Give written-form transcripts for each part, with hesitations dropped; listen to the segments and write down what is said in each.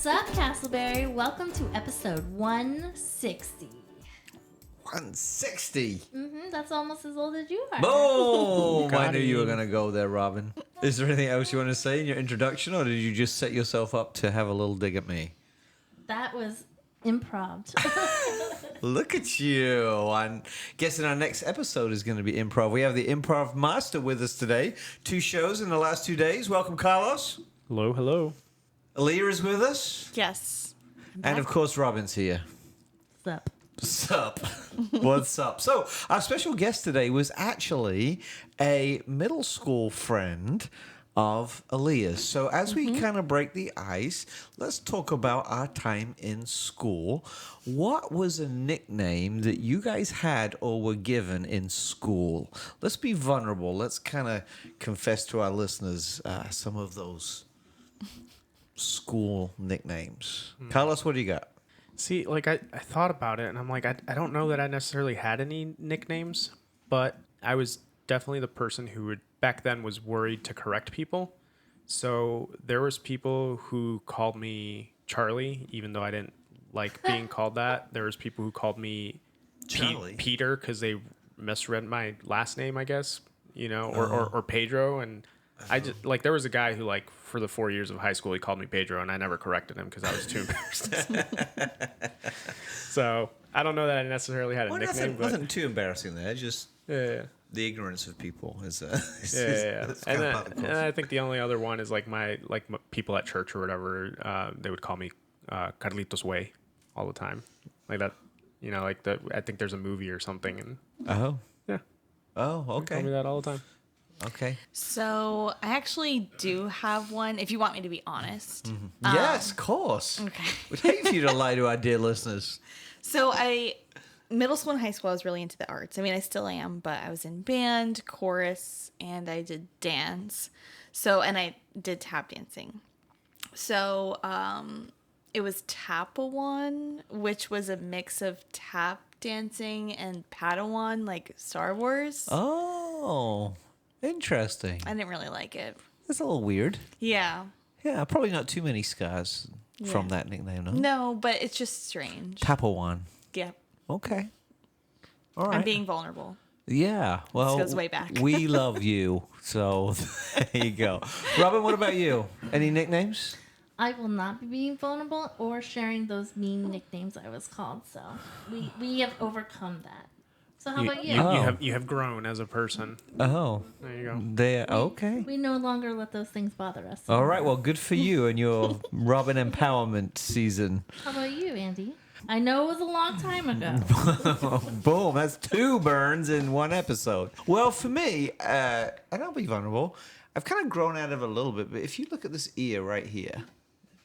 up, Casselberry? Welcome to episode 160. 160. That's almost as old as you are. Boom! I Got knew you were him. going to go there, Robin. Is there anything else you want to say in your introduction, or did you just set yourself up to have a little dig at me? That was improv. Look at you. I'm guessing our next episode is going to be improv. We have the improv master with us today. 2 shows in the last 2 days. Welcome, Carlos. Hello, hello. Aaliyah is with us. Yes. And, of course, Robin's here. Sup? Sup? What's up? So, our special guest today was actually a middle school friend of Aaliyah's. So, as we kind of break the ice, let's talk about our time in school. What was a nickname that you guys had or were given in school? Let's be vulnerable. Let's kind of confess to our listeners some of those school nicknames. Carlos, what do you got? See, like, I thought about it, and I'm like, I don't know that I necessarily had any nicknames, but I was definitely the person who would, back then, was worried to correct people. So there was people who called me Charlie, even though I didn't like being called that. There was people who called me Charlie? Peter because they misread my last name, I guess, or Pedro. And I just, like, there was a guy who, like, for the 4 years of high school, he called me Pedro, and I never corrected him because I was too embarrassed. So I don't know that I necessarily had a nickname. Nothing too embarrassing there. Just Yeah. the ignorance of people is Yeah. that's kind of part of the And I think the only other one is like my people at church or whatever. They would call me Carlitos Way all the time, like that. Like the. I think there's a movie or something, and Oh. yeah, Oh, they call me okay. that all the time. Okay. So I actually do have one, if you want me to be honest. Yes, of course. Okay. We'd hate for you to lie to our dear listeners. So middle school and high school, I was really into the arts. I mean, I still am, but I was in band, chorus, and I did dance. And I did tap dancing. So it was Tapawan, which was a mix of tap dancing and Padawan, like Star Wars. Oh, interesting. I didn't really like it. That's a little weird. Yeah. Yeah, probably not too many scars from that nickname, no? No, but it's just strange. Papawan. Yeah. Okay. All right. I'm being vulnerable. Yeah. Well, goes way back. We love you. So there you go. Robin, what about you? Any nicknames? I will not be being vulnerable or sharing those mean nicknames I was called. So we have overcome that. So how about you? You have grown as a person. Oh. There you go. There. Okay. We no longer let those things bother us. All right. Well, good for you and your Robin empowerment season. How about you, Andy? I know it was a long time ago. Boom. That's 2 burns in 1 episode. Well, for me, and I'll be vulnerable, I've kind of grown out of it a little bit. But if you look at this ear right here,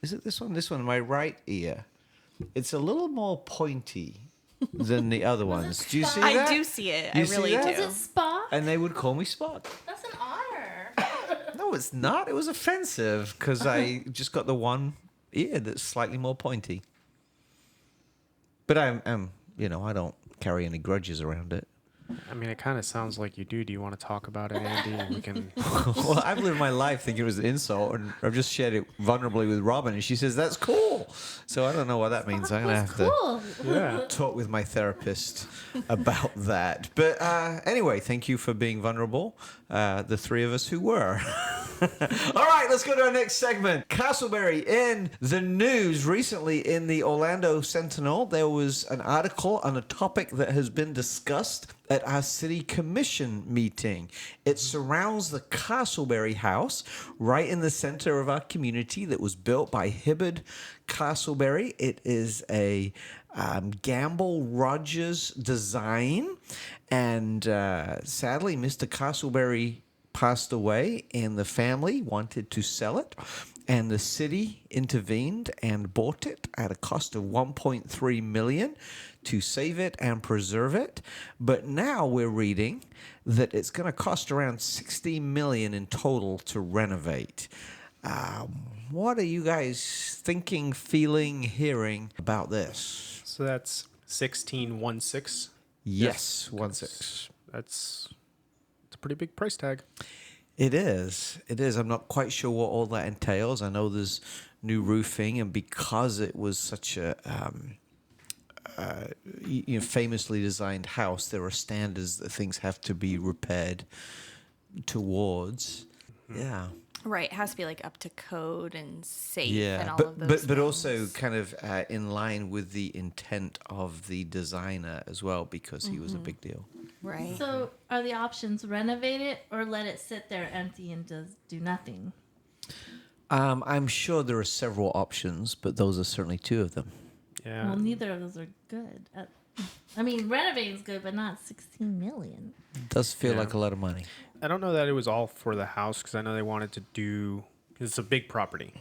is it this one? This one, my right ear. It's a little more pointy than the other ones. Do you see that? I do see it. You I see really that? do. Is it Spock? And they would call me Spock. That's an honor. No, it's not. It was offensive because I just got the one ear that's slightly more pointy. But I'm, I don't carry any grudges around it. I mean, it kind of sounds like you do. Do you want to talk about it, Andy? And we can. Well, I've lived my life thinking it was an insult, and I've just shared it vulnerably with Robin, and she says that's cool. So I don't know what that means. I'm gonna have Cool. Yeah. to talk with my therapist about that. But anyway, thank you for being vulnerable. The 3 of us who were. All right, let's go to our next segment. Casselberry in the news. Recently in the Orlando Sentinel, there was an article on a topic that has been discussed at our city commission meeting. It surrounds the Casselberry house right in the center of our community that was built by Hibbard Casselberry. It is a Gamble Rogers design, and sadly, Mr. Casselberry passed away, and the family wanted to sell it, and the city intervened and bought it at a cost of $1.3 million to save it and preserve it. But now we're reading that it's going to cost around $60 million in total to renovate. What are you guys thinking, feeling, hearing about this? So that's 1616. Yes, 1.6. It's a pretty big price tag. It is. It is. I'm not quite sure what all that entails. I know there's new roofing, and because it was such a famously designed house, there are standards that things have to be repaired towards. Yeah. Right, it has to be like up to code and safe and Yeah, all but of those but things. also kind of in line with the intent of the designer as well, because he was a big deal. Right. So are the options renovate it or let it sit there empty and do nothing? I'm sure there are several options, but those are certainly two of them. Yeah. Well, neither of those are good. I mean, renovating's good, but not 16 million. It does feel Yeah. like a lot of money. I don't know that it was all for the house because I know they wanted to do. It's a big property,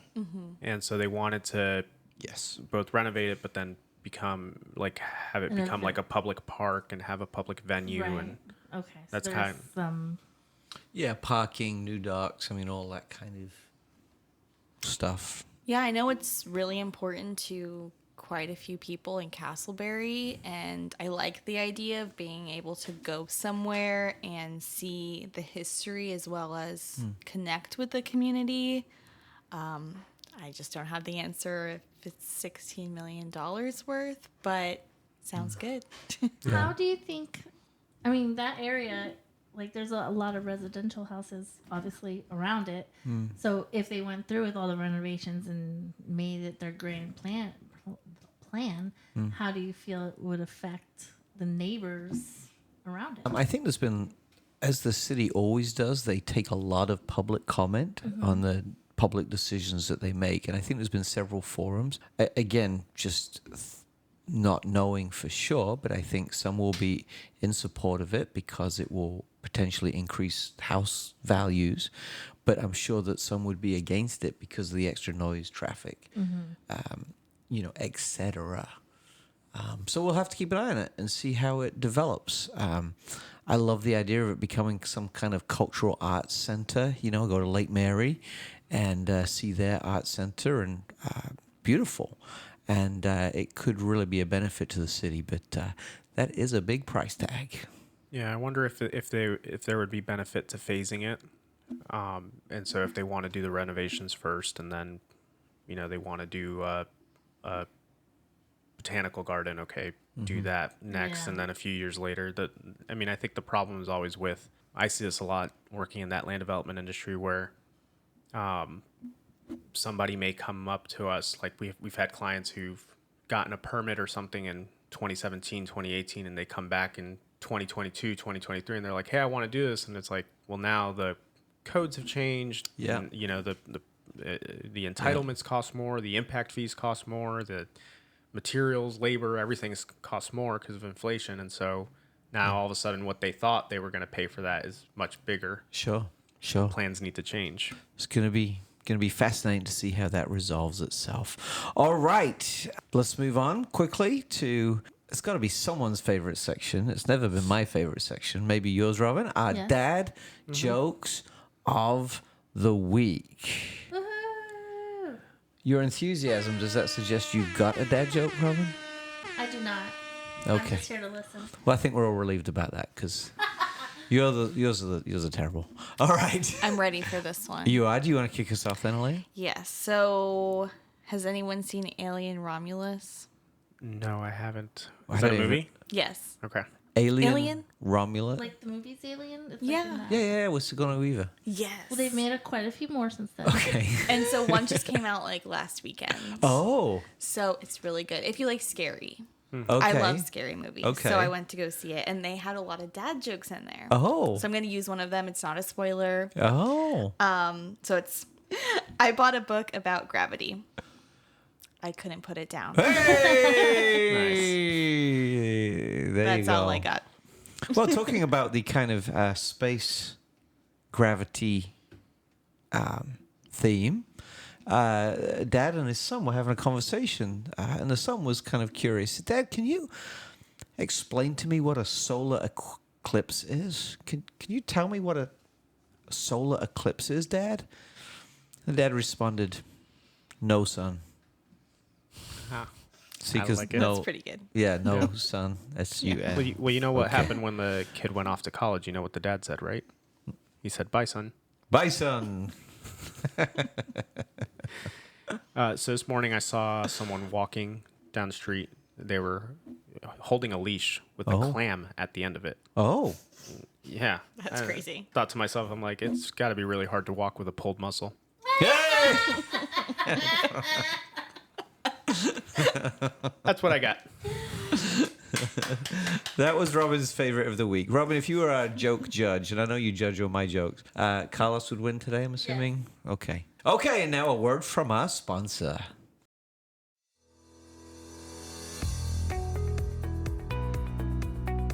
and so they wanted to Yes. both renovate it, but then have it An become like a event. public park and have a public venue, Right. and Okay. So That's there's kind- some. Yeah, parking, new docks, I mean, all that kind of stuff. Yeah, I know it's really important to quite a few people in Casselberry, and I like the idea of being able to go somewhere and see the history as well as connect with the community. I just don't have the answer if it's $16 million worth, but sounds good. How do you think? I mean, that area, like, there's a lot of residential houses, obviously, around it. So if they went through with all the renovations and made it their grand plan, how do you feel it would affect the neighbors around it? I think there's been, as the city always does, they take a lot of public comment on the public decisions that they make. And I think there's been several forums. Again, just not knowing for sure, but I think some will be in support of it because it will potentially increase house values. But I'm sure that some would be against it because of the extra noise, traffic, etc. So we'll have to keep an eye on it and see how it develops. I love the idea of it becoming some kind of cultural arts center. Go to Lake Mary and see their art center, and beautiful. And it could really be a benefit to the city, but that is a big price tag. yeah, I wonder if there would be benefit to phasing it, and so if they want to do the renovations first, and then, they want to do a botanical garden, okay, do that next, Yeah. and then a few years later, I think the problem is always I see this a lot working in that land development industry where somebody may come up to us, like we've had clients who've gotten a permit or something in 2017, 2018, and they come back in 2022, 2023, and they're like, hey, I want to do this. And it's like, well, now the codes have changed. Yeah. And, the entitlements cost more, the impact fees cost more, the materials, labor, everything's cost more because of inflation. And so now all of a sudden what they thought they were going to pay for that is much bigger. Sure. Plans need to change. It's going to be fascinating to see how that resolves itself. All right, let's move on quickly to. It's got to be someone's favorite section. It's never been my favorite section. Maybe yours, Robin. Our Yes. dad jokes of the week. Woohoo! Your enthusiasm, does that suggest you've got a dad joke, Robin? I do not. I'm Okay. just here to listen. Well, I think we're all relieved about that because yours are terrible. All right. I'm ready for this one. You are? Do you want to kick us off then, Elaine? Yes. So, has anyone seen Alien Romulus? No, I haven't. I Is that a don't even- movie? Yes. Okay. Alien? Romulus? Like the movie's Alien? It's Yeah. Like in that. Yeah, with Sigourney Weaver. Yes. Well, they've made quite a few more since then. Okay. And so one just came out like last weekend. Oh, So it's really good. If you like scary. okay. I love scary movies. Okay. So I went to go see it and they had a lot of dad jokes in there. Oh. So I'm going to use one of them. It's not a spoiler. Oh. So it's I bought a book about gravity. I couldn't put it down. Hey! There That's you go. all I got. Well, talking about the kind of space gravity theme, Dad and his son were having a conversation, and the son was kind of curious. Dad, can you explain to me what a solar eclipse is? Can you tell me what a solar eclipse is, Dad? And Dad responded, "No, son." Ah. See, I 'cause like it. no, That's pretty good. yeah, no, son. S-U-N. Well, you know what Okay. happened when the kid went off to college? You know what the dad said, right? He said, "Bye, son." Bison. So this morning I saw someone walking down the street. They were holding a leash with a clam at the end of it. Oh. Yeah. That's crazy. Thought to myself, I'm like, it's got to be really hard to walk with a pulled muscle. Yay! That's what I got. That was Robin's favorite of the week. Robin, if you were a joke judge, and I know you judge all my jokes, Carlos would win today, I'm assuming? Yes. Okay. Okay, and now a word from our sponsor.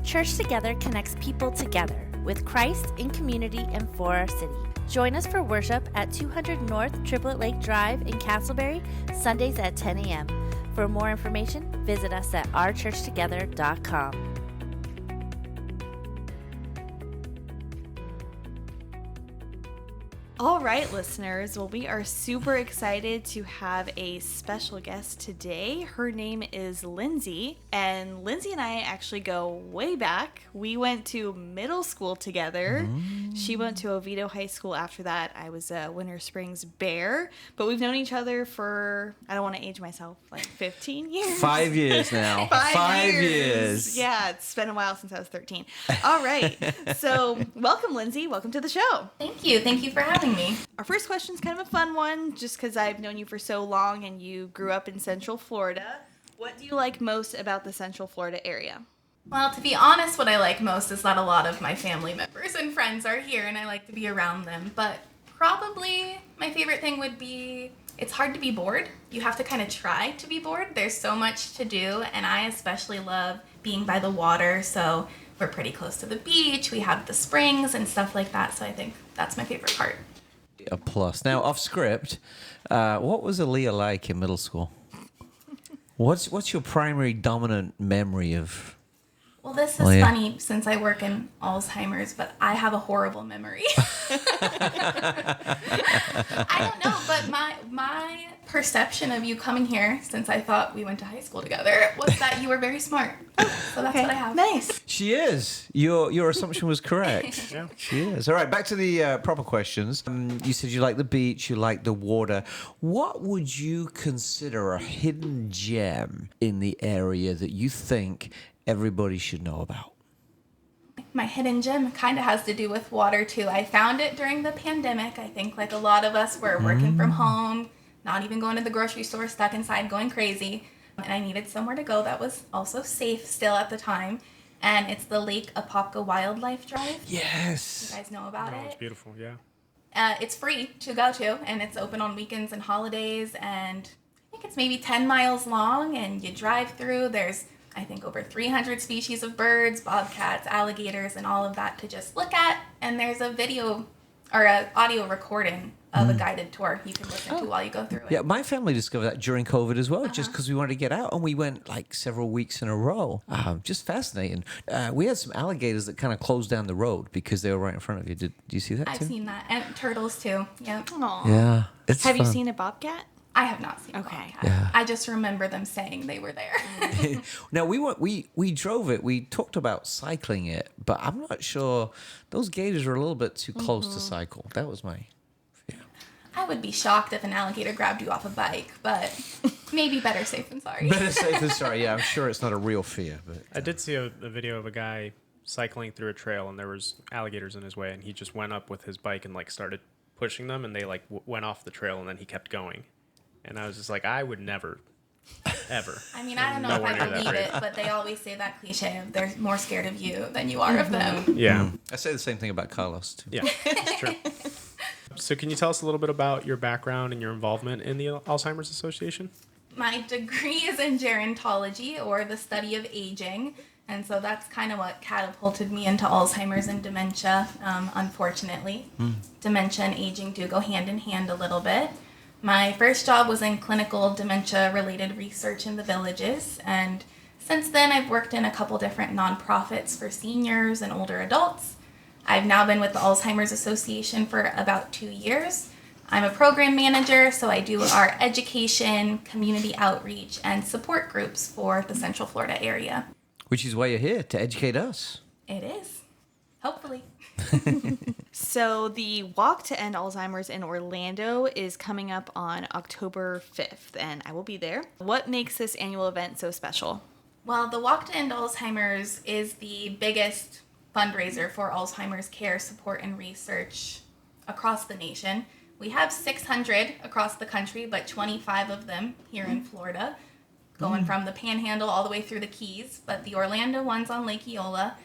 Church Together connects people together with Christ in community and for our city. Join us for worship at 200 North Triplet Lake Drive in Casselberry, Sundays at 10 a.m. For more information, visit us at ourchurchtogether.com. All right, listeners. Well, we are super excited to have a special guest today. Her name is Lyndsey, and Lyndsey and I actually go way back. We went to middle school together. She went to Oviedo High School after that. I was a Winter Springs Bear, but we've known each other for, I don't want to age myself, like 15 years. 5 years now. 5 years. Yeah, it's been a while since I was 13. All right. So welcome, Lyndsey. Welcome to the show. Thank you. Thank you for having me. Our first question is kind of a fun one, just because I've known you for so long and you grew up in Central Florida. What do you like most about the Central Florida area? Well, to be honest, what I like most is that a lot of my family members and friends are here and I like to be around them. But probably my favorite thing would be it's hard to be bored. You have to kind of try to be bored. There's so much to do, and I especially love being by the water. So we're pretty close to the beach. We have the springs and stuff like that. So I think that's my favorite part. A plus. Now, off script, what was Aaliyah like in middle school? What's your primary dominant memory of? Well, this is funny since I work in Alzheimer's, but I have a horrible memory. I don't know, but my perception of you coming here, since I thought we went to high school together, was that you were very smart. So that's what I have. Nice. She is. Your assumption was correct. Yeah. She is. All right, back to the proper questions. You said you like the beach, you like the water. What would you consider a hidden gem in the area that you think everybody should know about? My hidden gem kind of has to do with water, too. I found it during the pandemic. I think like a lot of us were working from home, not even going to the grocery store, stuck inside, going crazy. And I needed somewhere to go that was also safe still at the time. And it's the Lake Apopka Wildlife Drive. Yes. You guys know about It's it? beautiful, yeah. It's free to go to, and it's open on weekends and holidays. And I think it's maybe 10 miles long, and you drive through. There's, I think, over 300 species of birds, bobcats, alligators, and all of that to just look at. And there's a video or an audio recording of a guided tour you can listen to while you go through it. Yeah, my family discovered that during COVID as well, just because we wanted to get out, and we went like several weeks in a row. Just fascinating. We had some alligators that kind of closed down the road because they were right in front of you. Did you see that I've too? seen that. And turtles, too. Yep. Aw. Yeah, it's Have you fun. seen a bobcat? I have not seen a Okay. bobcat. Yeah. I just remember them saying they were there. Now we drove it. We talked about cycling it, but I'm not sure. Those gators are a little bit too close to cycle. That was my fear. I would be shocked if an alligator grabbed you off a bike, but maybe better safe than sorry. Better safe than sorry. Yeah, I'm sure it's not a real fear, but I did see a video of a guy cycling through a trail, and there was alligators in his way, and he just went up with his bike and like started pushing them, and they like went off the trail, and then he kept going. And I was just like, I would never, ever. I mean, I don't know Nowhere if near I that believe brave. it, but they always say that cliche of they're more scared of you than you are of them. Yeah, I say the same thing about Carlos too. yeah, it's true. So can you tell us a little bit about your background and your involvement in the Alzheimer's Association? My degree is in gerontology, or the study of aging, and so that's kind of what catapulted me into Alzheimer's and dementia, unfortunately. Dementia and aging do go hand in hand a little bit. My first job was in clinical dementia-related research in the villages, and since then I've worked in a couple different nonprofits for seniors and older adults. I've now been with the Alzheimer's Association for about 2 years. I'm a program manager, so I do our education, community outreach, and support groups for the Central Florida area. Which is why you're here, to educate us. It is. Hopefully. So the Walk to End Alzheimer's in Orlando is coming up on October 5th, and I will be there. What makes this annual event so special? Well, the Walk to End Alzheimer's is the biggest fundraiser for Alzheimer's care, support, and research across the nation. We have 600 across the country, but 25 of them here in Florida, going from the Panhandle all the way through the Keys. But the Orlando one's on Lake Eola.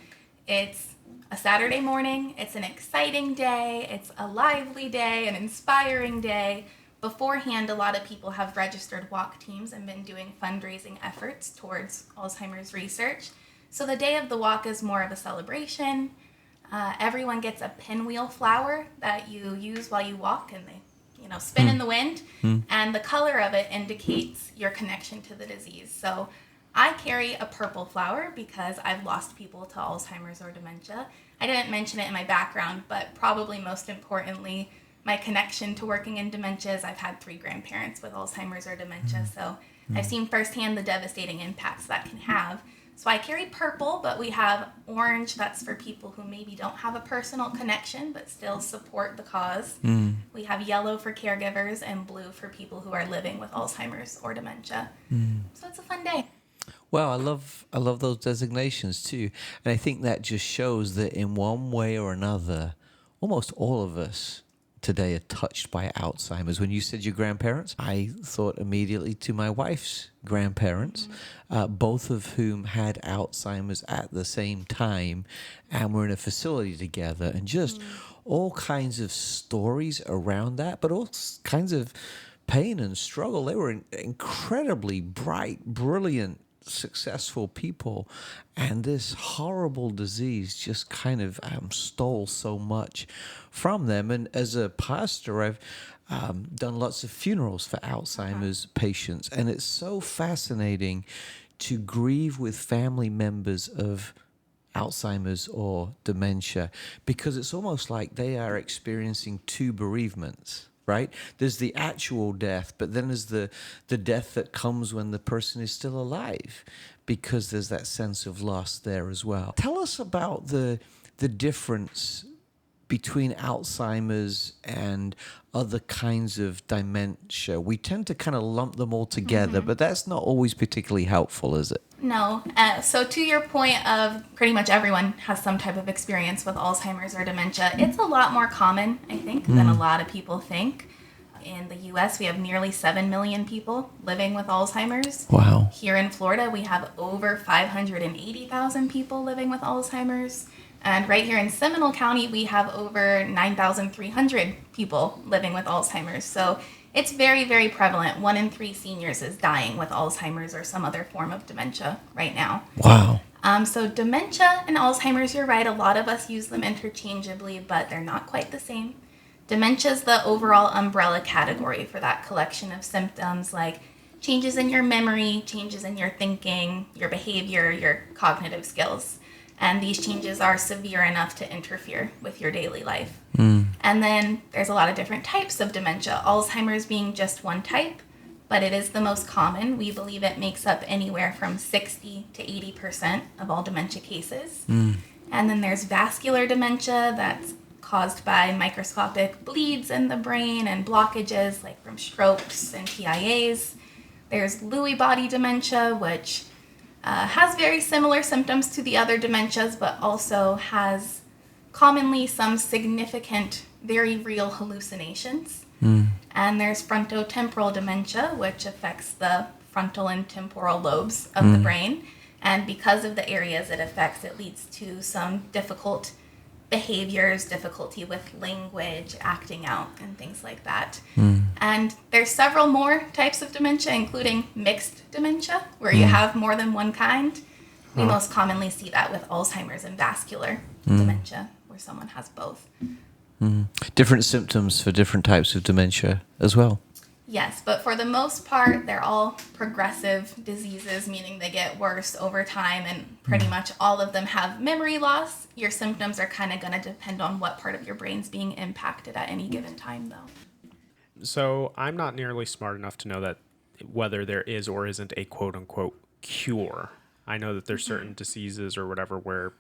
It's a Saturday morning. It's an exciting day. It's a lively day, an inspiring day. Beforehand, a lot of people have registered walk teams and been doing fundraising efforts towards Alzheimer's research. So the day of the walk is more of a celebration. Everyone gets a pinwheel flower that you use while you walk, and they, spin in the wind. And the color of it indicates your connection to the disease. So I carry a purple flower because I've lost people to Alzheimer's or dementia. I didn't mention it in my background, but probably most importantly, my connection to working in dementia is I've had 3 grandparents with Alzheimer's or dementia. So I've seen firsthand the devastating impacts that can have. So I carry purple, but we have orange. That's for people who maybe don't have a personal connection, but still support the cause. We have yellow for caregivers and blue for people who are living with Alzheimer's or dementia. So it's a fun day. Well, I love those designations too. And I think that just shows that in one way or another, almost all of us today are touched by Alzheimer's. When you said your grandparents, I thought immediately to my wife's grandparents, both of whom had Alzheimer's at the same time and were in a facility together, and just all kinds of stories around that, but all kinds of pain and struggle. They were incredibly bright, brilliant, successful people, and this horrible disease just kind of stole so much from them. And as a pastor, I've done lots of funerals for Alzheimer's patients, and it's so fascinating to grieve with family members of Alzheimer's or dementia, because it's almost like they are experiencing 2 bereavements. Right? There's the actual death, but then there's the death that comes when the person is still alive, because there's that sense of loss there as well. Tell us about the difference between Alzheimer's and other kinds of dementia. We tend to kind of lump them all together, but that's not always particularly helpful, is it? No. So to your point of pretty much everyone has some type of experience with Alzheimer's or dementia, it's a lot more common, I think, than a lot of people think. In the U.S., we have nearly 7 million people living with Alzheimer's. Wow. Here in Florida, we have over 580,000 people living with Alzheimer's. And right here in Seminole County, we have over 9,300 people living with Alzheimer's. So it's very, very prevalent. 1 in 3 seniors is dying with Alzheimer's or some other form of dementia right now. Wow. So dementia and Alzheimer's, you're right, a lot of us use them interchangeably, but they're not quite the same. Dementia is the overall umbrella category for that collection of symptoms like changes in your memory, changes in your thinking, your behavior, your cognitive skills. And these changes are severe enough to interfere with your daily life. And then there's a lot of different types of dementia, Alzheimer's being just one type, but it is the most common. We believe it makes up anywhere from 60 to 80% of all dementia cases. And then there's vascular dementia that's caused by microscopic bleeds in the brain and blockages like from strokes and TIAs. There's Lewy body dementia, which has very similar symptoms to the other dementias, but also has commonly some significant, very real hallucinations. And there's frontotemporal dementia, which affects the frontal and temporal lobes of the brain. And because of the areas it affects, it leads to some difficult behaviors, difficulty with language, acting out, and things like that. And there's several more types of dementia, including mixed dementia, where you have more than one kind. We most commonly see that with Alzheimer's and vascular dementia, where someone has both. Different symptoms for different types of dementia as well. Yes, but for the most part, they're all progressive diseases, meaning they get worse over time, and pretty much all of them have memory loss. Your symptoms are kind of going to depend on what part of your brain's being impacted at any given time, though. So I'm not nearly smart enough to know that whether there is or isn't a quote-unquote cure. I know that there's certain diseases or whatever where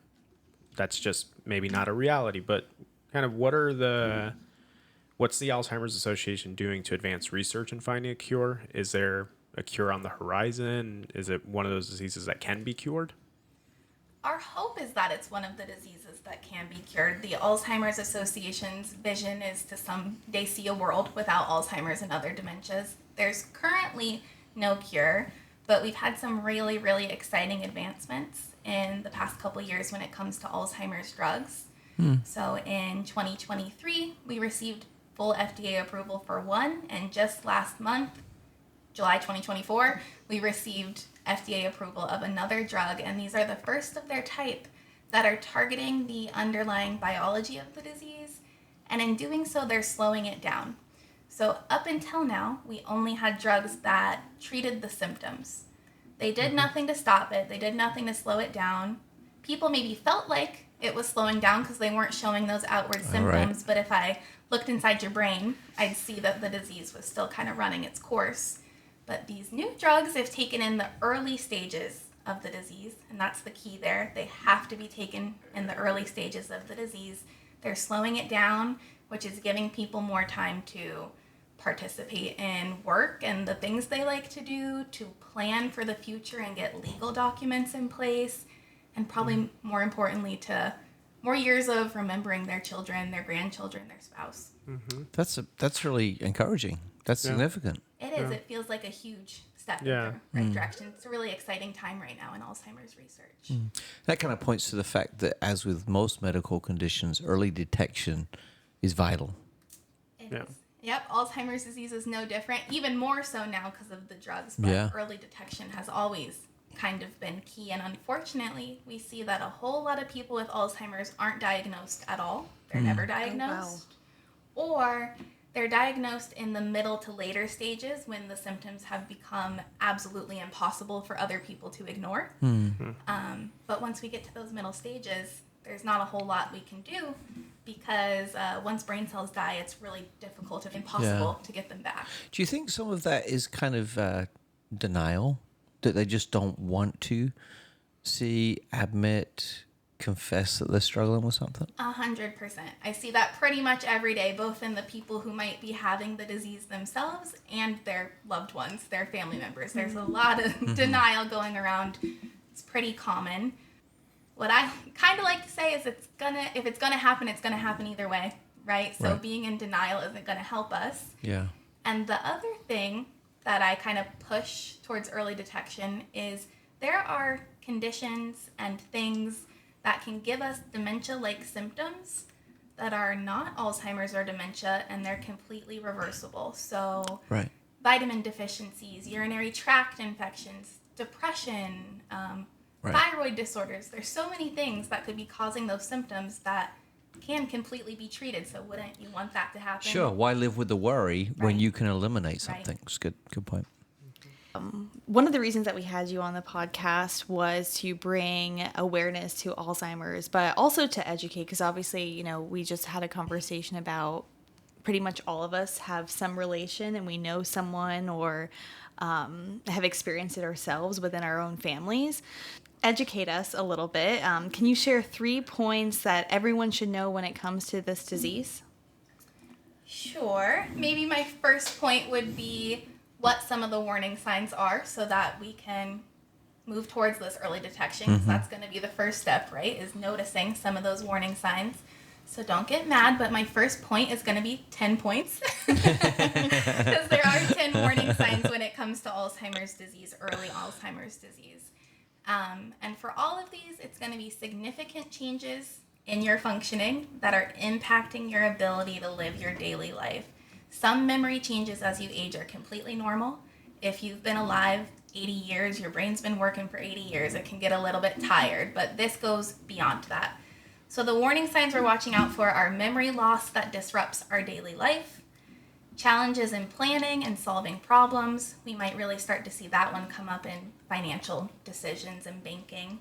that's just maybe not a reality. But kind of what's the Alzheimer's Association doing to advance research in finding a cure? Is there a cure on the horizon? Is it one of those diseases that can be cured? Our hope is that it's one of the diseases that can be cured. The Alzheimer's Association's vision is to someday see a world without Alzheimer's and other dementias. There's currently no cure, but we've had some really, really exciting advancements in the past couple years when it comes to Alzheimer's drugs. So in 2023, we received full FDA approval for one, and just last month, July 2024, we received FDA approval of another drug, and these are the first of their type that are targeting the underlying biology of the disease, and in doing so, they're slowing it down. So up until now, we only had drugs that treated the symptoms. They did nothing to stop it. They did nothing to slow it down. People maybe felt like it was slowing down because they weren't showing those outward symptoms, but if I looked inside your brain, I'd see that the disease was still kind of running its course. But these new drugs, if taken in the early stages of the disease, and that's the key there, they have to be taken in the early stages of the disease. They're slowing it down, which is giving people more time to participate in work and the things they like to do, to plan for the future and get legal documents in place, and probably more importantly, to more years of remembering their children, their grandchildren, their spouse. That's really encouraging. That's significant. It is. It feels like a huge step in the right direction. It's a really exciting time right now in Alzheimer's research. That kind of points to the fact that, as with most medical conditions, early detection is vital. It is. Yep, Alzheimer's disease is no different, even more so now because of the drugs, but early detection has always kind of been key, and unfortunately, we see that a whole lot of people with Alzheimer's aren't diagnosed at all. They're never diagnosed, or they're diagnosed in the middle to later stages when the symptoms have become absolutely impossible for other people to ignore. But once we get to those middle stages, there's not a whole lot we can do because once brain cells die, it's really difficult, if impossible, to get them back. Do you think some of that is kind of denial, that they just don't want to see, admit, confess that they're struggling with something? 100%. I see that pretty much every day, both in the people who might be having the disease themselves and their loved ones, their family members. There's a lot of denial going around. It's pretty common. What I kind of like to say is if it's gonna happen, it's gonna happen either way, right? So being in denial isn't gonna help us. Yeah. And the other thing that I kind of push towards early detection is there are conditions and things that can give us dementia-like symptoms that are not Alzheimer's or dementia, and they're completely reversible. So vitamin deficiencies, urinary tract infections, depression, thyroid disorders. There's so many things that could be causing those symptoms that can completely be treated. So wouldn't you want that to happen? Sure. Why live with the worry when you can eliminate something? It's good point. One of the reasons that we had you on the podcast was to bring awareness to Alzheimer's, but also to educate, because obviously, you know, we just had a conversation about pretty much all of us have some relation and we know someone or have experienced it ourselves within our own families. Educate us a little bit. Can you share 3 points that everyone should know when it comes to this disease? Sure. Maybe my first point would be what some of the warning signs are so that we can move towards this early detection, because that's going to be the first step, right, is noticing some of those warning signs. So don't get mad, but my first point is going to be 10 points because there are 10 warning signs when it comes to Alzheimer's disease, early Alzheimer's disease. And for all of these, it's going to be significant changes in your functioning that are impacting your ability to live your daily life. Some memory changes as you age are completely normal. If you've been alive 80 years, your brain's been working for 80 years, it can get a little bit tired, but this goes beyond that. So the warning signs we're watching out for are memory loss that disrupts our daily life, challenges in planning and solving problems. We might really start to see that one come up in financial decisions and banking.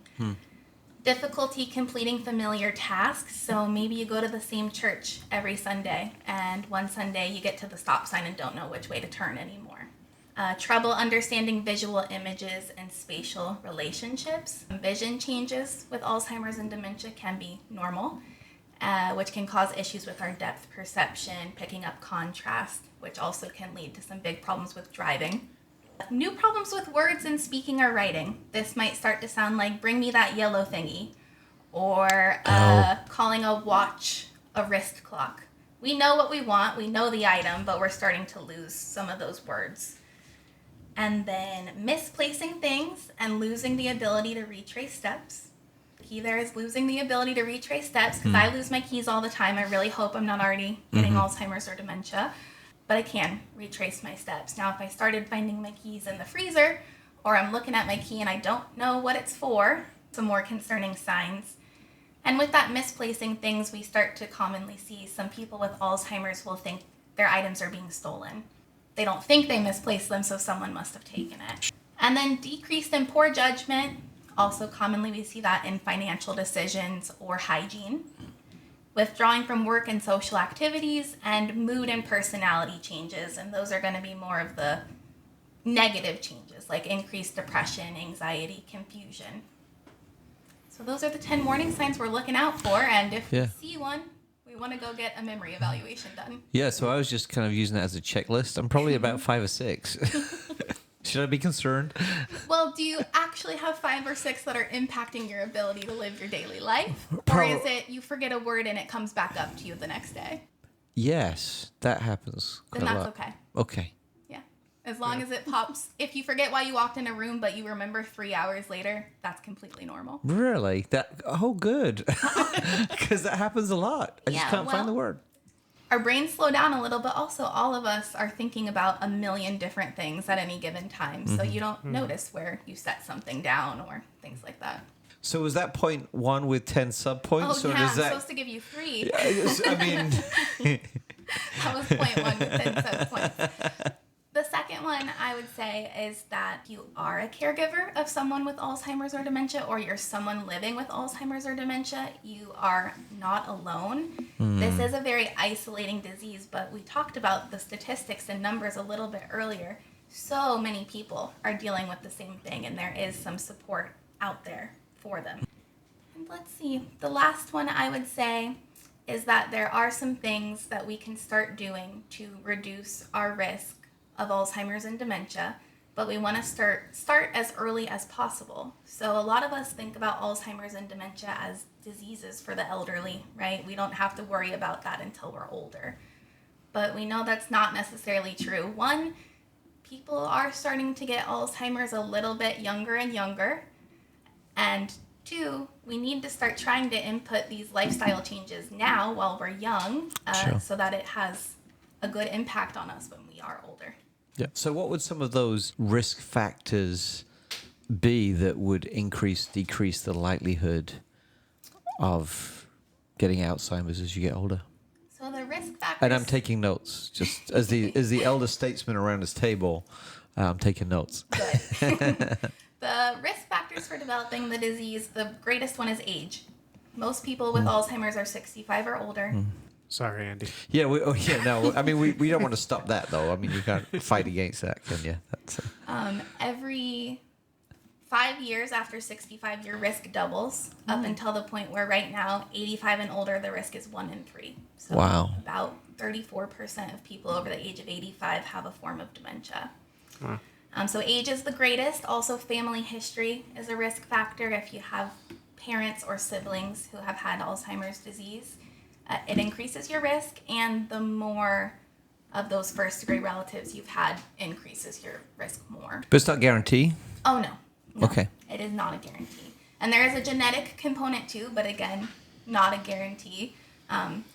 Difficulty completing familiar tasks. So maybe you go to the same church every Sunday, and one Sunday you get to the stop sign and don't know which way to turn anymore. trouble understanding visual images and spatial relationships. Vision changes with Alzheimer's and dementia can be normal, which can cause issues with our depth perception, picking up contrast, which also can lead to some big problems with driving. New problems with words and speaking or writing. This might start to sound like, bring me that yellow thingy, or calling a watch a wrist clock. We know what we want, we know the item, but we're starting to lose some of those words. And then misplacing things and losing the ability to retrace steps. The key there is losing the ability to retrace steps, because I lose my keys all the time. I really hope I'm not already getting Alzheimer's or dementia, but I can retrace my steps. Now, if I started finding my keys in the freezer, or I'm looking at my key and I don't know what it's for, some more concerning signs. And with that misplacing things, we start to commonly see some people with Alzheimer's will think their items are being stolen. They don't think they misplaced them, so someone must have taken it. And then decreased and poor judgment. Also commonly we see that in financial decisions or hygiene. Withdrawing from work and social activities, and mood and personality changes. And those are going to be more of the negative changes, like increased depression, anxiety, confusion. So those are the 10 warning signs we're looking out for. And if we see one, we want to go get a memory evaluation done. Yeah, so I was just kind of using that as a checklist. I'm probably about 5 or 6. Should I be concerned? Well, do you actually have 5 or 6 that are impacting your ability to live your daily life? Or is it you forget a word and it comes back up to you the next day? Yes, that happens. Then that's okay. Okay. Yeah. As long as it pops. If you forget why you walked in a room, but you remember 3 hours later, that's completely normal. Really? Good. Because that happens a lot. I just can't find the word. Our brains slow down a little, but also all of us are thinking about a million different things at any given time. So you don't notice where you set something down or things like that. So was that point 1 with 10 sub-points? Oh, or yeah, does I'm that... supposed to give you 3. I mean... That was point 1 with 10 sub-points. The second one I would say is that you are a caregiver of someone with Alzheimer's or dementia, or you're someone living with Alzheimer's or dementia, you are not alone. This is a very isolating disease, but we talked about the statistics and numbers a little bit earlier. So many people are dealing with the same thing, and there is some support out there for them. And let's see, the last one I would say is that there are some things that we can start doing to reduce our risk of Alzheimer's and dementia, but we want to start as early as possible. So a lot of us think about Alzheimer's and dementia as diseases for the elderly, right? We don't have to worry about that until we're older. But we know that's not necessarily true. 1, people are starting to get Alzheimer's a little bit younger and younger. And 2, we need to start trying to input these lifestyle changes now while we're young, so that it has a good impact on us when we are older. Yeah. So what would some of those risk factors be that would decrease the likelihood of getting Alzheimer's as you get older? So the risk factors... And I'm taking notes, just as the elder statesman around this table, I'm taking notes. Good. The risk factors for developing the disease, the greatest one is age. Most people with Alzheimer's are 65 or older. Sorry, Andy. Yeah, I mean, we don't want to stop that, though. I mean, you can't fight against that, can you? That's Every 5 years after 65, your risk doubles up until the point where right now, 85 and older, the risk is 1 in 3. So wow. About 34% of people over the age of 85 have a form of dementia. Wow. So age is the greatest. Also, family history is a risk factor. If you have parents or siblings who have had Alzheimer's disease, it increases your risk, and the more of those first-degree relatives you've had increases your risk more. But it's not guaranteed? Oh, no. Okay. It is not a guarantee. And there is a genetic component too, but again, not a guarantee.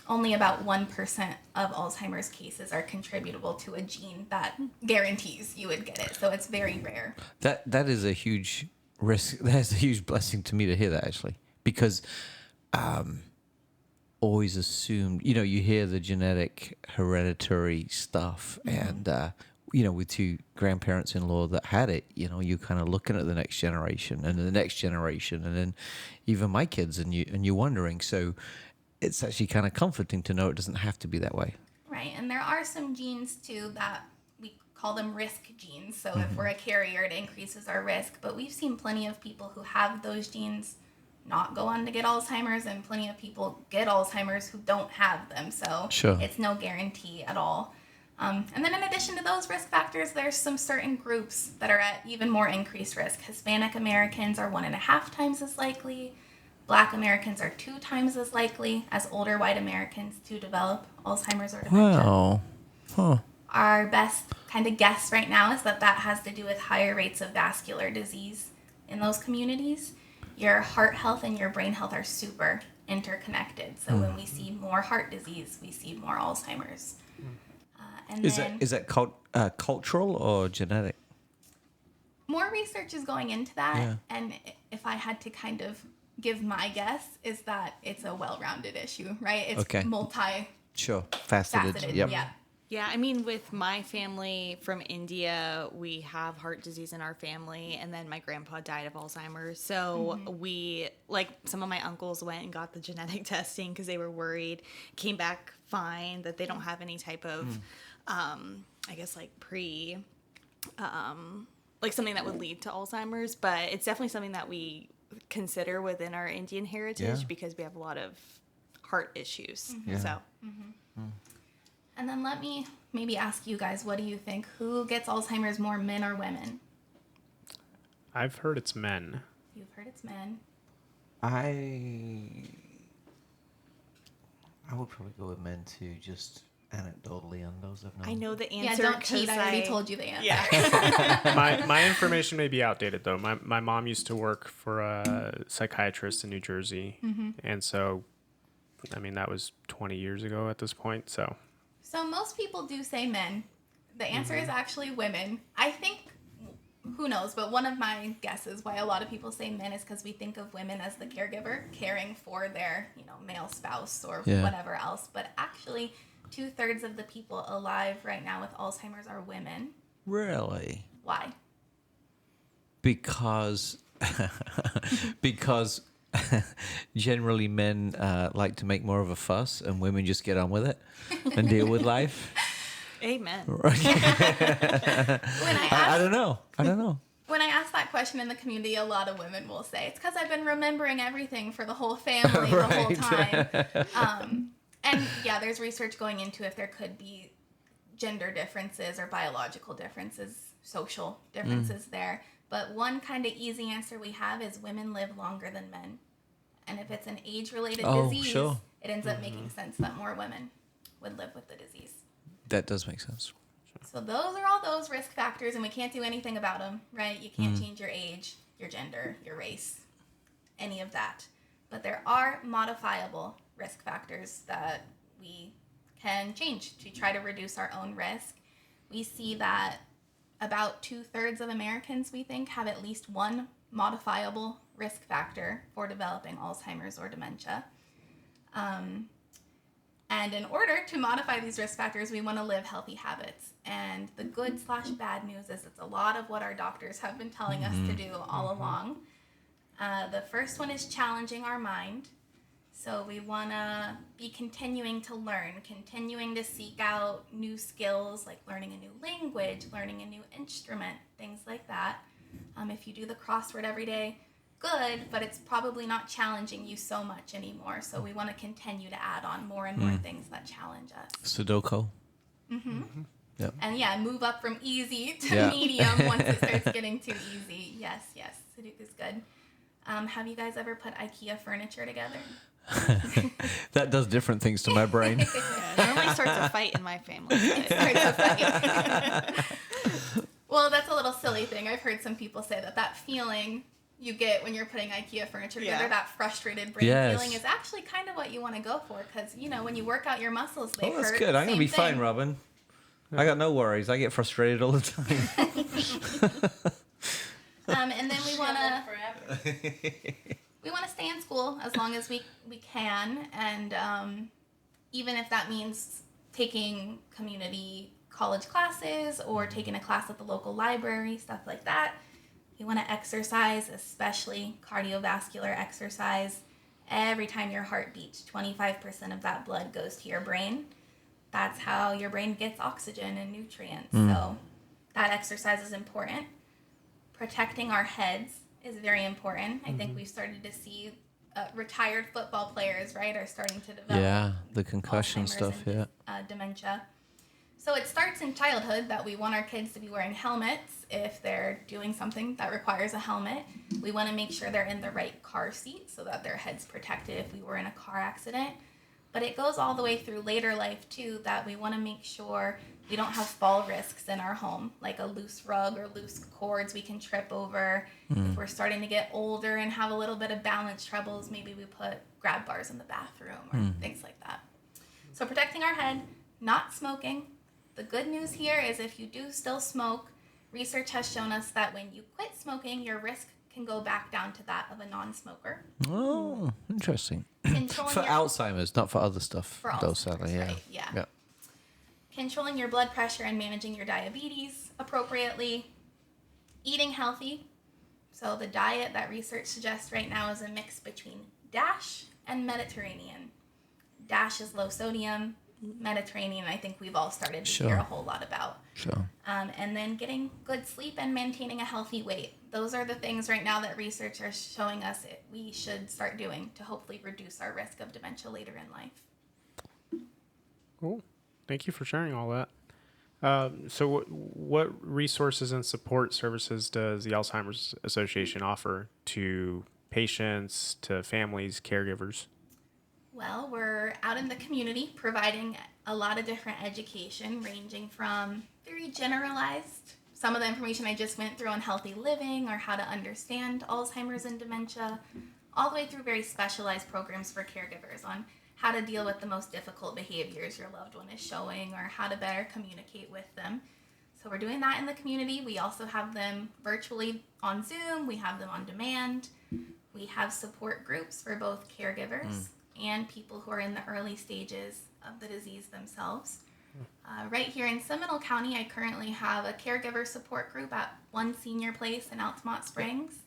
Only about 1% of Alzheimer's cases are contributable to a gene that guarantees you would get it. So it's very rare. That is a huge risk. That's a huge blessing to me to hear that, actually, because always assumed, you hear the genetic hereditary stuff, and with 2 grandparents-in-law that had it, you're kind of looking at the next generation and the next generation, and then even my kids, and you're wondering. So it's actually kind of comforting to know it doesn't have to be that way. Right, and there are some genes too that we call them risk genes. So if we're a carrier, it increases our risk. But we've seen plenty of people who have those genes not go on to get Alzheimer's, and plenty of people get Alzheimer's who don't have them. So Sure. it's no guarantee at all. And then in addition to those risk factors, there's some certain groups that are at even more increased risk. Hispanic Americans are 1.5 times as likely. Black Americans are 2 times as likely as older white Americans to develop Alzheimer's or dementia. Wow. Huh. Our best kind of guess right now is that has to do with higher rates of vascular disease in those communities. Your heart health and your brain health are super interconnected. So when we see more heart disease, we see more Alzheimer's. Is that cultural or genetic? More research is going into that. Yeah. And if I had to kind of give my guess, is that it's a well-rounded issue, right? It's Okay. multi-faceted. Sure. Faceted. Yep. Yeah. Yeah, I mean, with my family from India, we have heart disease in our family, and then my grandpa died of Alzheimer's. So we, like, some of my uncles went and got the genetic testing because they were worried, came back fine, that they don't have any type of, I guess, like, like something that would lead to Alzheimer's. But it's definitely something that we consider within our Indian heritage Yeah. because we have a lot of heart issues. Yeah. So. And then let me maybe ask you guys, what do you think? Who gets Alzheimer's more, men or women? I've heard it's men. You've heard it's men. I would probably go with men too, just anecdotally on those I've known. I know the Yeah, answer. don't cheat. 'cause I already told you the answer. Yeah. My information may be outdated though. My mom used to work for a psychiatrist in New Jersey, and so, I mean, that was 20 years ago at this point. So Most people do say men. The answer is actually women. I think, who knows, but one of my guesses why a lot of people say men is because we think of women as the caregiver, caring for their, male spouse or whatever else. But actually, 2/3 of the people alive right now with Alzheimer's are women. Really? Why? Because generally men like to make more of a fuss, and women just get on with it and deal with life. Amen. I don't know. When I ask that question in the community, a lot of women will say, it's because I've been remembering everything for the whole family the whole time. And yeah, there's research going into if there could be gender differences or biological differences, social differences there. But one kind of easy answer we have is women live longer than men. And if it's an age-related disease, sure. it ends up making sense that more women would live with the disease. That does make sense. So those are all those risk factors, and we can't do anything about them, right? You can't change your age, your gender, your race, any of that. But there are modifiable risk factors that we can change to try to reduce our own risk. We see that about 2/3 of Americans, we think, have at least one modifiable risk factor for developing Alzheimer's or dementia. And in order to modify these risk factors, we want to live healthy habits. And the good/bad news is it's a lot of what our doctors have been telling us to do all along. The first one is challenging our mind. So we want to be continuing to learn, continuing to seek out new skills, like learning a new language, learning a new instrument, things like that. If you do the crossword every day, good, but it's probably not challenging you so much anymore. So we want to continue to add on more and more things that challenge us. Sudoku. Yep. And yeah, move up from easy to medium once it starts getting too easy. Yes, Sudoku's good. Have you guys ever put IKEA furniture together? That does different things to my brain. It normally starts a fight in my family. Well, that's a little silly thing. I've heard some people say that feeling you get when you're putting IKEA furniture together, that frustrated brain feeling is actually kind of what you want to go for, because, when you work out your muscles, they hurt. Oh, that's good. I'm going to be fine, Robin. I got no worries. I get frustrated all the time. And then we want to stay in school as long as we can, and even if that means taking community college classes or taking a class at the local library, stuff like that. We want to exercise, especially cardiovascular exercise. Every time your heart beats, 25% of that blood goes to your brain. That's how your brain gets oxygen and nutrients. So exercise is important. Protecting our heads is very important. I think we've started to see retired football players, right, are starting to develop the concussion Alzheimer's stuff, and dementia. So it starts in childhood that we want our kids to be wearing helmets if they're doing something that requires a helmet. We want to make sure they're in the right car seat so that their head's protected if we were in a car accident. But it goes all the way through later life, too, that we want to make sure we don't have fall risks in our home, like a loose rug or loose cords we can trip over. If we're starting to get older and have a little bit of balance troubles, maybe we put grab bars in the bathroom or things like that. So protecting our head, not smoking. The good news here is if you do still smoke, research has shown us that when you quit smoking, your risk can go back down to that of a non-smoker. Oh, interesting. Controlling For your- Alzheimer's, not for other stuff. For though, Alzheimer's, sadly, right, yeah. yeah. Controlling your blood pressure and managing your diabetes appropriately. Eating healthy. So the diet that research suggests right now is a mix between DASH and Mediterranean. DASH is low sodium. Mediterranean, I think we've all started to hear a whole lot about. Sure. And then getting good sleep and maintaining a healthy weight. Those are the things right now that research are showing us we should start doing to hopefully reduce our risk of dementia later in life. Cool. Thank you for sharing all that. So what resources and support services does the Alzheimer's Association offer to patients, to families, caregivers? Well, we're out in the community providing a lot of different education, ranging from very generalized, some of the information I just went through on healthy living or how to understand Alzheimer's and dementia, all the way through very specialized programs for caregivers on how to deal with the most difficult behaviors your loved one is showing or how to better communicate with them. So we're doing that in the community. We also have them virtually on Zoom. We have them on demand. We have support groups for both caregivers and people who are in the early stages of the disease themselves. Right here in Seminole County, I currently have a caregiver support group at One Senior Place in Altamont Springs.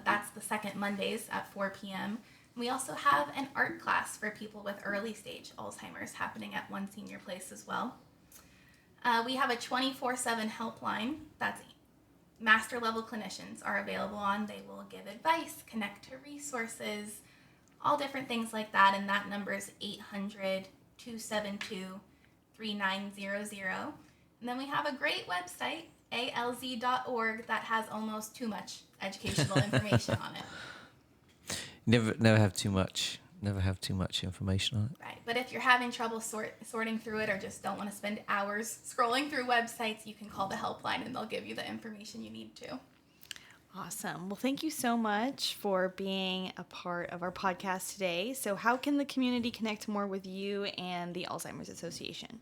That's the second Mondays at 4 p.m. We also have an art class for people with early stage Alzheimer's happening at One Senior Place as well. We have a 24/7 helpline that's master level clinicians are available on. They will give advice, connect to resources, all different things like that, and that number is 800-272-3900. And then we have a great website, alz.org, that has almost too much educational information on it. Never have too much. Never have too much information on it. Right, but if you're having trouble sorting through it or just don't want to spend hours scrolling through websites, you can call the helpline and they'll give you the information you need to. Awesome. Well, thank you so much for being a part of our podcast today. So how can the community connect more with you and the Alzheimer's Association?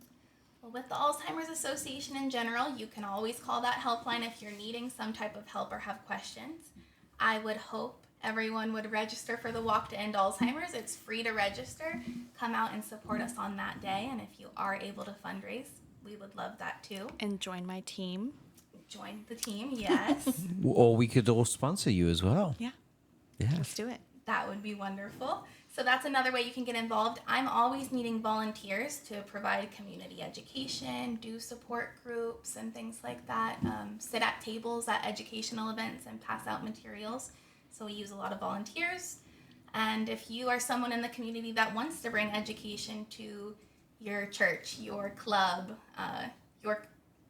Well, with the Alzheimer's Association in general, you can always call that helpline if you're needing some type of help or have questions. I would hope everyone would register for the Walk to End Alzheimer's. It's free to register. Come out and support us on that day. And if you are able to fundraise, we would love that too. And join my team. Join the team, yes. Or we could all sponsor you as well. Yeah. Yes. Let's do it. That would be wonderful. So that's another way you can get involved. I'm always needing volunteers to provide community education, do support groups and things like that, sit at tables at educational events and pass out materials. So we use a lot of volunteers. And if you are someone in the community that wants to bring education to your church, your club, your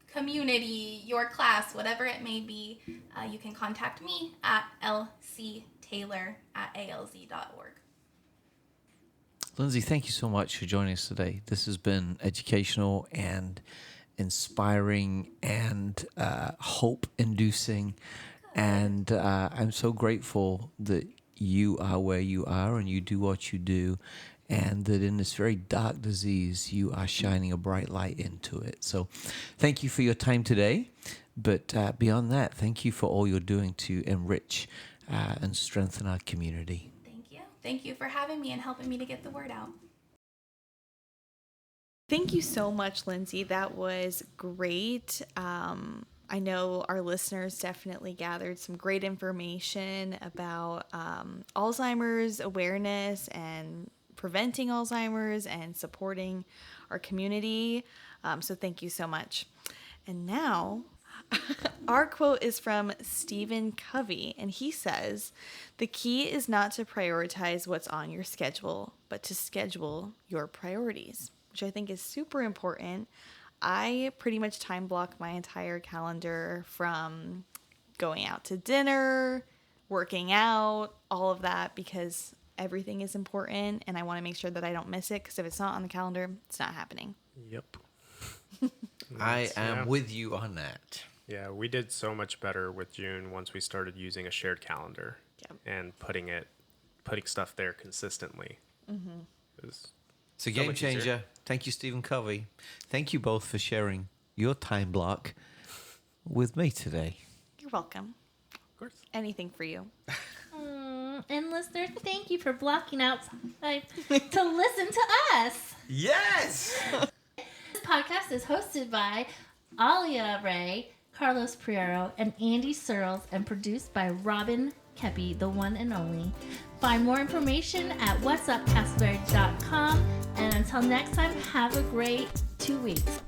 community, your class, whatever it may be, you can contact me at lctaylor@alz.org. Lyndsey, thank you so much for joining us today. This has been educational and inspiring and hope-inducing. And I'm so grateful that you are where you are and you do what you do, and that in this very dark disease, you are shining a bright light into it. So thank you for your time today. But beyond that, thank you for all you're doing to enrich and strengthen our community. Thank you. Thank you for having me and helping me to get the word out. Thank you so much, Lyndsey. That was great. I know our listeners definitely gathered some great information about Alzheimer's awareness and preventing Alzheimer's and supporting our community. So thank you so much. And now Our quote is from Stephen Covey, and he says, "The key is not to prioritize what's on your schedule, but to schedule your priorities," which I think is super important. I pretty much time block my entire calendar from going out to dinner, working out, all of that, because everything is important, and I want to make sure that I don't miss it, because if it's not on the calendar, it's not happening. Yep. I am with you on that. Yeah, we did so much better with June once we started using a shared calendar and putting stuff there consistently. Mm-hmm. It's a game changer. Easier. Thank you, Stephen Covey. Thank you both for sharing your time block with me today. You're welcome. Of course. Anything for you. And listeners, thank you for blocking out time to listen to us. Yes! This podcast is hosted by Alia Ray, Carlos Priero, and Andy Searles, and produced by Robin Kepi, the one and only. Find more information at whatsupcasselberry.com. And until next time, have a great 2 weeks.